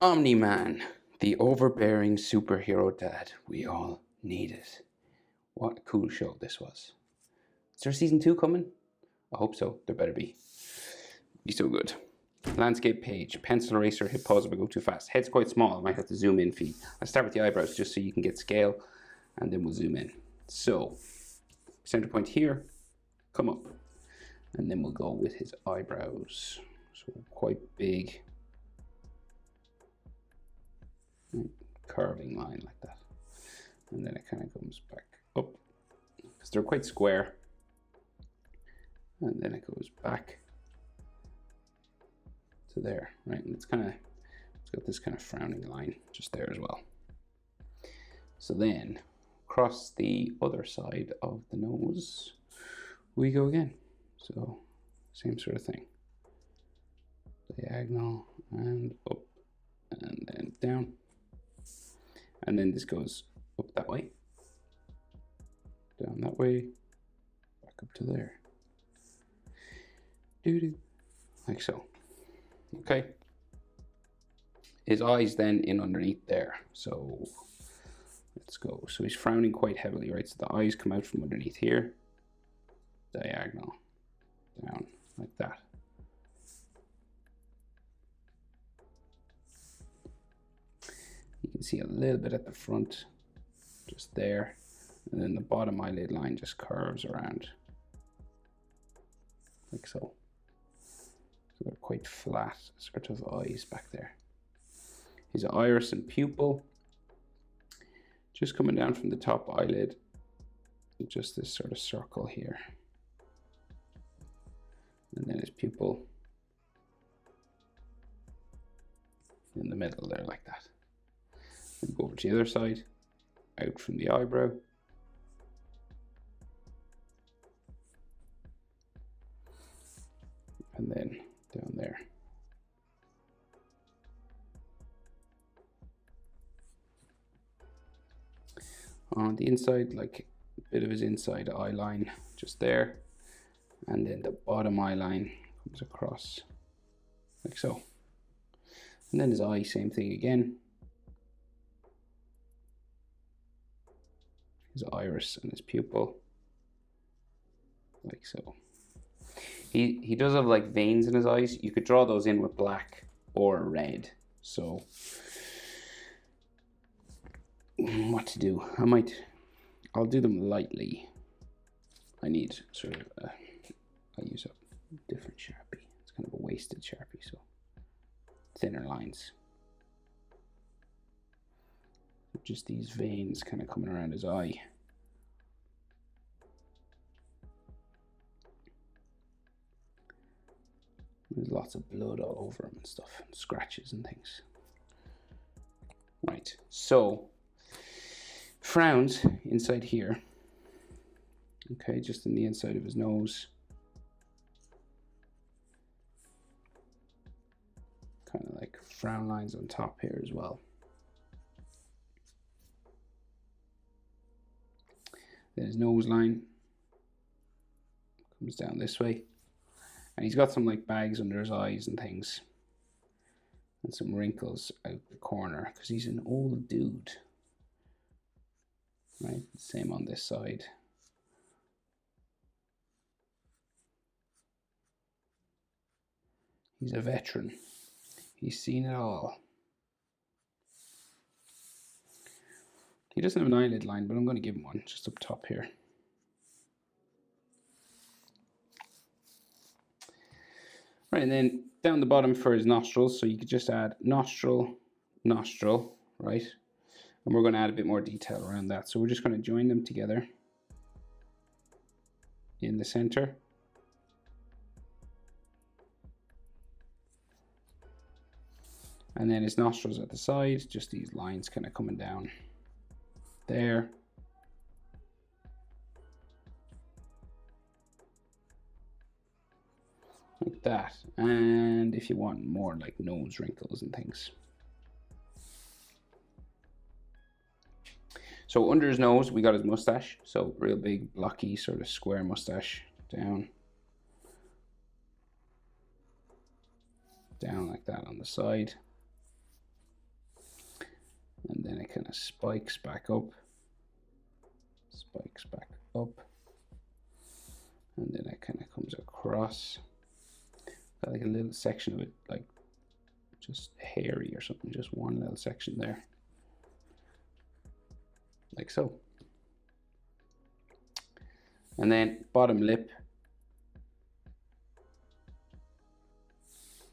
Omni Man, the overbearing superhero dad we all needed. What a cool show this was. Is there season 2 coming? I hope so. There better be. Be so good. Landscape page. Pencil eraser. Hit pause if I go too fast. Head's quite small. I might have to zoom in feet. I'll start with the eyebrows just so you can get scale, and then we'll zoom in. So, center point here. Come up. And then we'll go with his eyebrows. So quite big. Curving line like that. And then it kind of comes back up. Because they're quite square. And then it goes back to there, right? And it's got this kind of frowning line just there as well. So then across the other side of the nose, we go again. So same sort of thing. Diagonal and up and then down. And then this goes up that way, down that way, back up to there. Like so. Okay. His eyes then in underneath there. So let's go. So he's frowning quite heavily, right? So the eyes come out from underneath here. Diagonal. Down like that. You can see a little bit at the front, just there. And then the bottom eyelid line just curves around. Like so. So they're quite flat sort of eyes back there. His iris and pupil, just coming down from the top eyelid, just this sort of circle here. And then his pupil in the middle there like that. Then go over to the other side, out from the eyebrow. And then down there. On the inside, like a bit of his inside eye line just there. And then the bottom eye line comes across like so. And then his eye, same thing again. His iris and his pupil, like so. He does have like veins in his eyes. You could draw those in with black or red. So what to do? I'll do them lightly. I need sort of I use a different Sharpie. It's kind of a wasted Sharpie, so thinner lines. Just these veins kind of coming around his eye. There's lots of blood all over him and stuff, and scratches and things. Right, so frowns inside here. Okay, just in the inside of his nose. Kind of like frown lines on top here as well. Then his nose line comes down this way. And he's got some like bags under his eyes and things. And some wrinkles out the corner because he's an old dude. Right, same on this side. He's a veteran. He's seen it all. He doesn't have an eyelid line, but I'm going to give him one just up top here. Right, and then down the bottom for his nostrils, so you could just add nostril, nostril, right? And we're going to add a bit more detail around that. So we're just going to join them together in the center. And then his nostrils at the side, just these lines kind of coming down there. Like that. And if you want more like nose wrinkles and things. So under his nose, we got his mustache. So real big, blocky, sort of square mustache down. Down like that on the side. kind of spikes back up, and then it kind of comes across. Got like a little section of it, like just hairy or something, just one little section there, like so. And then bottom lip,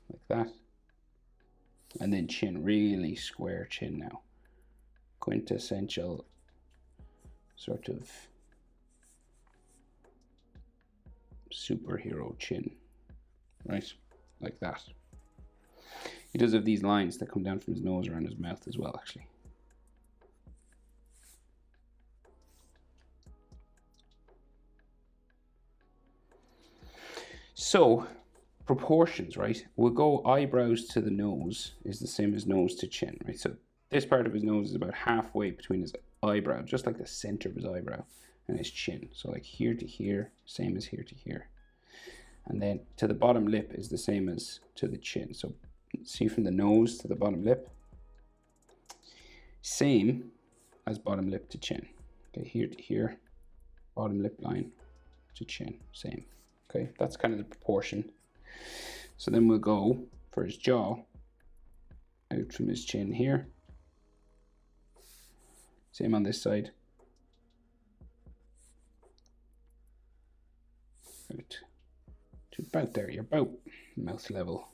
like that. And then chin, really square chin now. Quintessential sort of superhero chin, right? Like that. He does have these lines that come down from his nose around his mouth as well, actually. So, proportions, right? We'll go eyebrows to the nose is the same as nose to chin, right? So this part of his nose is about halfway between his eyebrow, just like the center of his eyebrow, and his chin. So like here to here, same as here to here. And then to the bottom lip is the same as to the chin. So see from the nose to the bottom lip, same as bottom lip to chin. Okay, here to here, bottom lip line to chin, same. Okay, that's kind of the proportion. So then we'll go for his jaw, out from his chin here. Same on this side. Out to about there, you're about mouth level.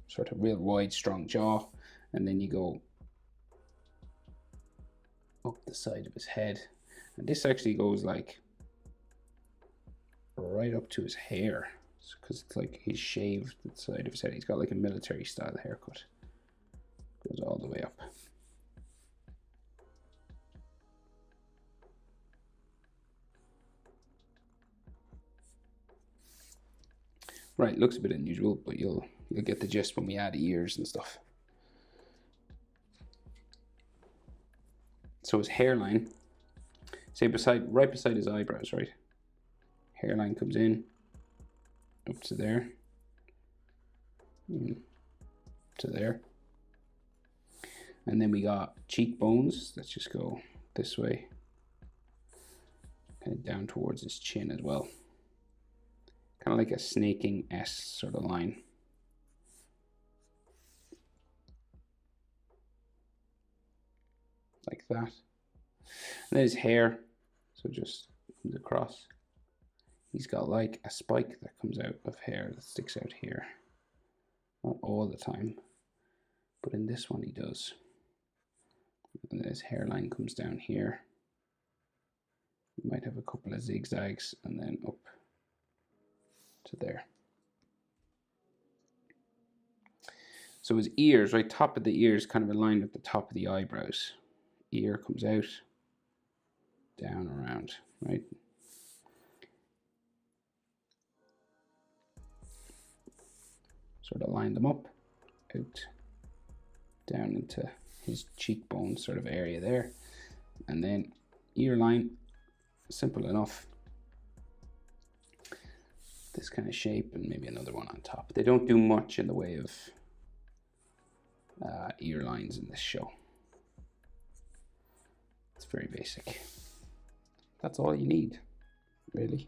Sort of real wide, strong jaw. And then you go up the side of his head. And this actually goes like right up to his hair. Because it's like he's shaved the side of his head. He's got like a military style haircut. Goes all the way up. Right, looks a bit unusual, but you'll get the gist when we add ears and stuff. So his hairline, say right beside his eyebrows, right? Hairline comes in, up to there, to there. And then we got cheekbones that just go this way, kind of down towards his chin as well. Kind of like a snaking S sort of line. Like that. And then his hair, so just comes across. He's got like a spike that comes out of hair that sticks out here. Not all the time, but in this one he does. And then his hairline comes down here. You might have a couple of zigzags and then up to there. So his ears, right, top of the ears kind of aligned with the top of the eyebrows. Ear comes out, down around, right? Sort of line them up, out, down into his cheekbone sort of area there. And then ear line, simple enough. This kind of shape and maybe another one on top. They don't do much in the way of ear lines in this show. It's very basic. That's all you need, really.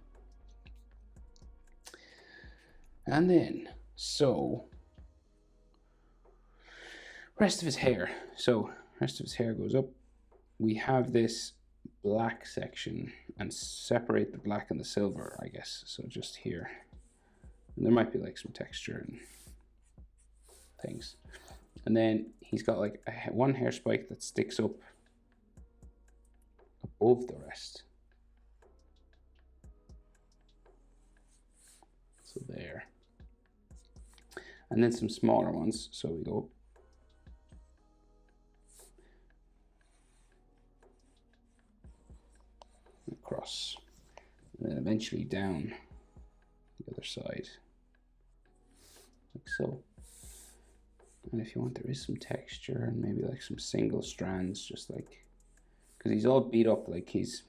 And then, so, rest of his hair. So, rest of his hair goes up. We have this black section and separate the black and the silver, I guess. So just here. And there might be like some texture and things. And then he's got like one hair spike that sticks up above the rest. So there. And then some smaller ones. So we go across. And then eventually down the other side. Like so. And if you want, there is some texture and maybe like some single strands, just like, because he's all beat up, like this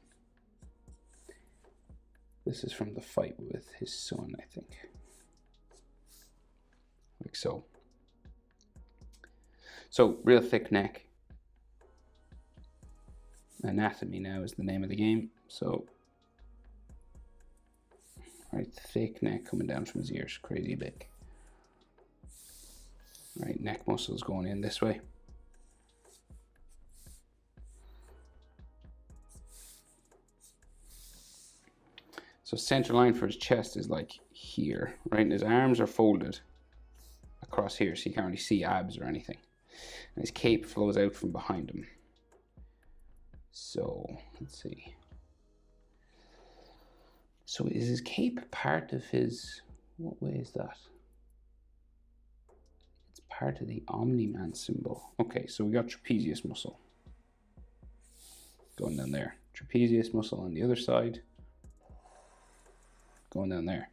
is from the fight with his son, I think. Like so. So real thick neck. Anatomy now is the name of the game. So, right, thick neck coming down from his ears, crazy big. Right, neck muscles going in this way. So center line for his chest is like here, right? And his arms are folded across here, so you can't really see abs or anything. And his cape flows out from behind him. So, let's see. So is his cape part of his, what way is that? It's part of the Omni Man symbol. Okay, so we got trapezius muscle going down there. Trapezius muscle on the other side, going down there.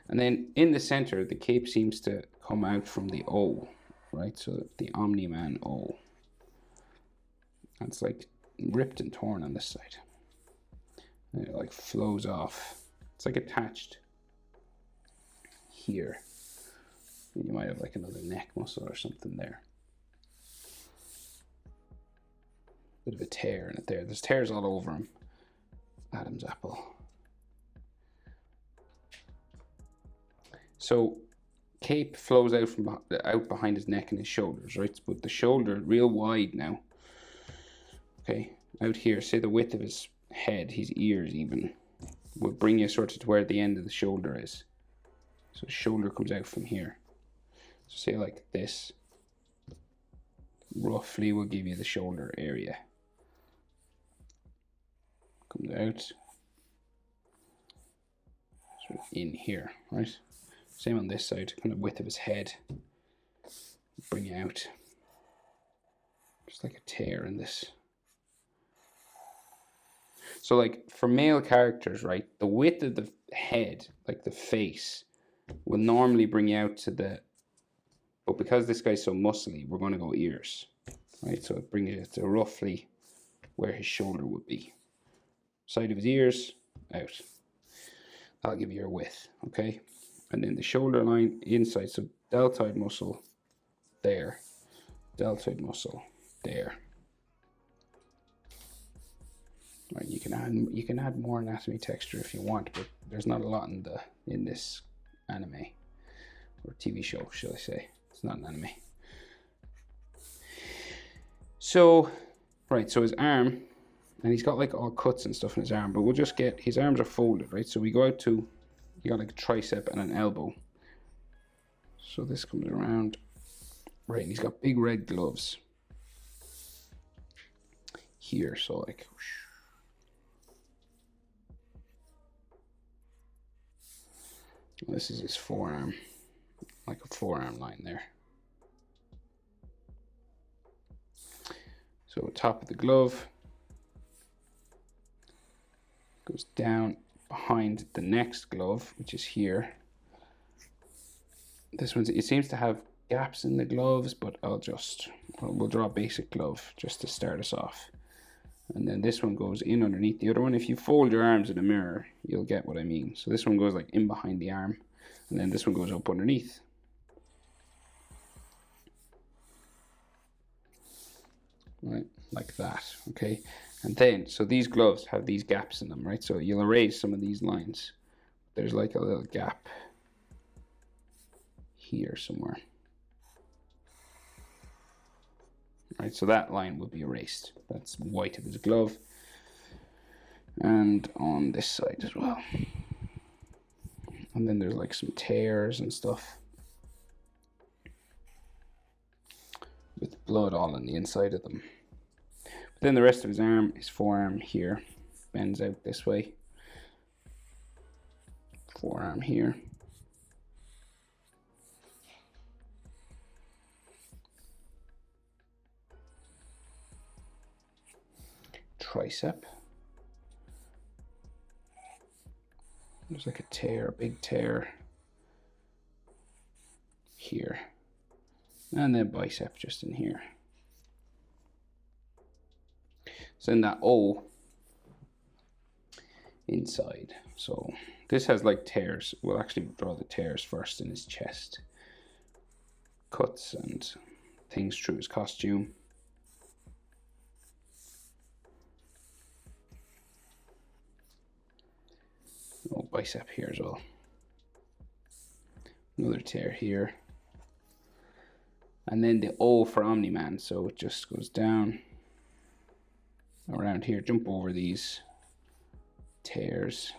And then in the center, the cape seems to come out from the O, right? So the Omni Man O. And it's like ripped and torn on this side. And it like flows off. It's like attached here. You might have like another neck muscle or something there. Bit of a tear in it there. There's tears all over him. Adam's apple. So cape flows out from out behind his neck and his shoulders, right? But the shoulder real wide now. Okay, out here, say the width of his head, his ears even, will bring you sort of to where the end of the shoulder is. So the shoulder comes out from here. So say like this, roughly will give you the shoulder area. Comes out, sort of in here, right? Same on this side, kind of width of his head. Bring out, just like a tear in this. So like for male characters, right, the width of the head, like the face, will normally bring you out to the, but because this guy's so muscly, we're going to go ears, right? So it brings you to roughly where his shoulder would be. Side of his ears, out. That'll give you your width, okay? And then the shoulder line inside, so deltoid muscle there, deltoid muscle there. Right, you can add more anatomy texture if you want, but there's not a lot in this anime or TV show, shall I say? It's not an anime. So, right, so his arm, and he's got like all cuts and stuff in his arm, but we'll just get his arms are folded, right? So we go out to, you got like a tricep and an elbow. So this comes around, right? And he's got big red gloves here, so like. This is his forearm, like a forearm line there. So top of the glove goes down behind the next glove, which is here. This one's, it seems to have gaps in the gloves, but we'll draw a basic glove just to start us off. And then this one goes in underneath the other one. If you fold your arms in a mirror, you'll get what I mean. So this one goes like in behind the arm, and then this one goes up underneath. Right, like that, okay? And then, so these gloves have these gaps in them, right? So you'll erase some of these lines. There's like a little gap here somewhere. Right, so that line will be erased. That's white of his glove. And on this side as well. And then there's like some tears and stuff, with blood all on the inside of them. But then the rest of his arm, his forearm here, bends out this way. Forearm here. Tricep. There's like a tear, a big tear here. And then bicep just in here. So then that O inside. So this has like tears. We'll actually draw the tears first in his chest. Cuts and things through his costume. bicep here as well. Another tear here. And then the O for Omni-Man, so it just goes down around here, jump over these tears.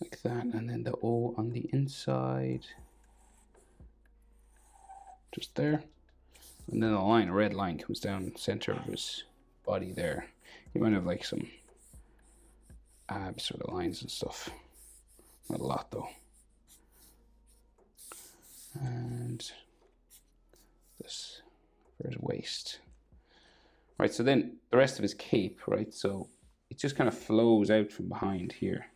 Like that, and then the O on the inside. Just there. And then a red line comes down the center of his body there. He might have like some ab sort of lines and stuff. Not a lot though. And this for his waist. Right, so then the rest of his cape, right? So it just kind of flows out from behind here.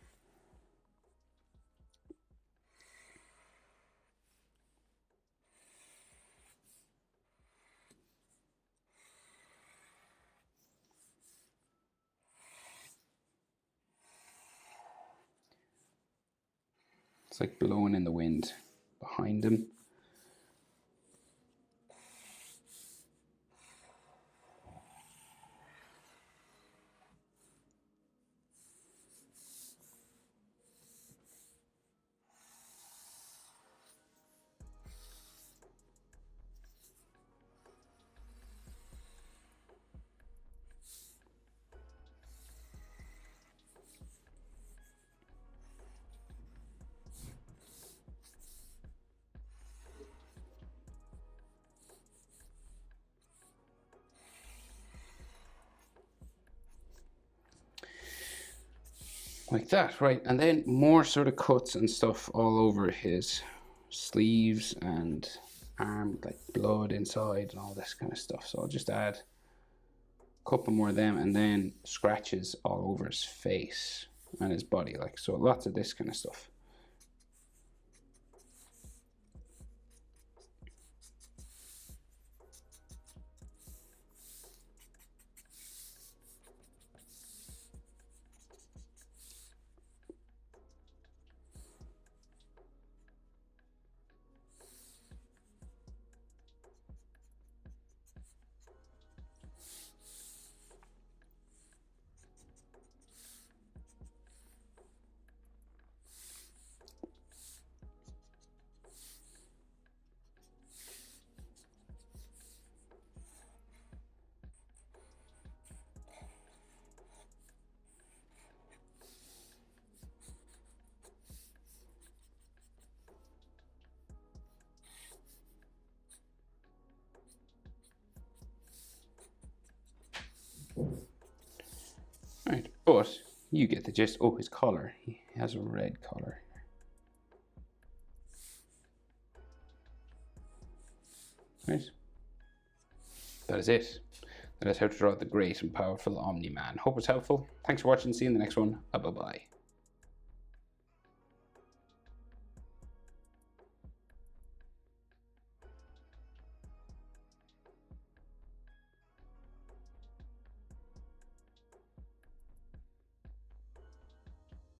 It's like blowing in the wind behind him. Like that, right? And then more sort of cuts and stuff all over his sleeves and arm, like blood inside and all this kind of stuff. So I'll just add a couple more of them, and then scratches all over his face and his body, like so. Lots of this kind of stuff. Right, but you get the gist. Oh, his collar. He has a red collar. Right. That is it. That is how to draw the great and powerful Omni-Man. Hope it's helpful. Thanks for watching. See you in the next one. Bye-bye.